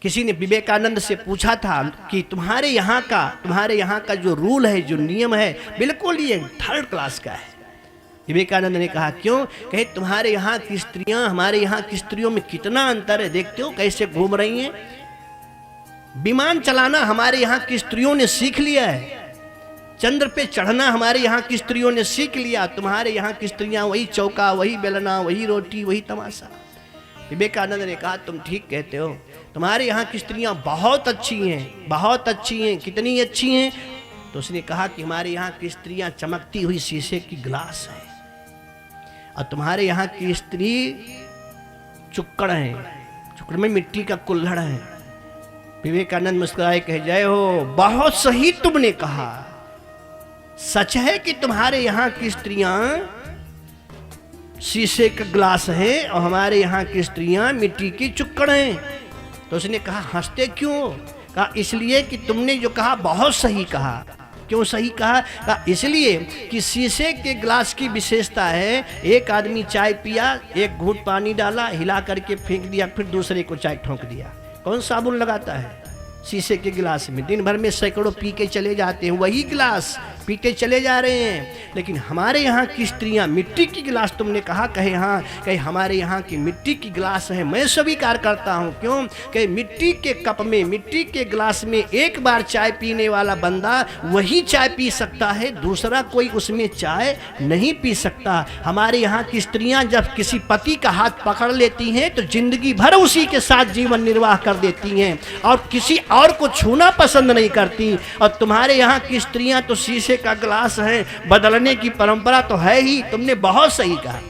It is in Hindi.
किसी ने विवेकानंद से पूछा था कि तुम्हारे यहाँ का जो रूल है, जो नियम है, बिल्कुल ये थर्ड क्लास का है। विवेकानंद ने कहा क्यों? कहे तुम्हारे यहाँ की स्त्रियां हमारे यहाँ की स्त्रियों में कितना अंतर है, देखते हो कैसे घूम रही हैं। विमान चलाना हमारे यहाँ की स्त्रियों ने सीख लिया है, चंद्र पे चढ़ना हमारे यहाँ की स्त्रियों ने सीख लिया। तुम्हारे यहाँ की स्त्रियां वही चौका, वही बेलना, वही रोटी, वही तमाशा। विवेकानंद ने कहा तुम ठीक कहते हो, तुम्हारे यहाँ की स्त्रियां बहुत अच्छी हैं, बहुत अच्छी हैं। कितनी अच्छी हैं? तो उसने कहा कि हमारे यहाँ की स्त्रियां चमकती हुई शीशे की ग्लास है, और तुम्हारे यहाँ की स्त्री चुक्कड़ है, चुक्कड़ में मिट्टी का कुल्हड़ है। विवेकानंद मुस्कुराए कहे जय हो, बहुत सही तुमने कहा। सच है कि तुम्हारे यहाँ की स्त्रियां शीशे का ग्लास है और हमारे यहाँ की स्त्रियां मिट्टी की चुक्कड़ हैं। तो उसने कहा हंसते क्यों? कहा इसलिए कि तुमने जो कहा बहुत सही कहा। क्यों सही कहा? कहा इसलिए कि शीशे के ग्लास की विशेषता है, एक आदमी चाय पिया, एक घूंट पानी डाला, हिला करके फेंक दिया, फिर दूसरे को चाय ठोंक दिया। कौन साबुन लगाता है शीशे के गिलास में? दिन भर में सैकड़ों पी के चले जाते हैं, वही गिलास पीते चले जा रहे हैं। लेकिन हमारे यहाँ की स्त्रियां मिट्टी की गिलास, तुमने कहा, कहे हाँ, कहे हमारे यहाँ की मिट्टी की गिलास है। मैं स्वीकार करता हूँ। क्यों? कहे मिट्टी के कप में, मिट्टी के गिलास में एक बार चाय पीने वाला बंदा वही चाय पी सकता है, दूसरा कोई उसमें चाय नहीं पी सकता। हमारे यहाँ की स्त्रियां जब किसी पति का हाथ पकड़ लेती हैं तो जिंदगी भर उसी के साथ जीवन निर्वाह कर देती हैं और किसी और को छूना पसंद नहीं करती। और तुम्हारे यहाँ की स्त्रियां तो शीशे का गिलास है, बदलने की परंपरा तो है ही। तुमने बहुत सही कहा।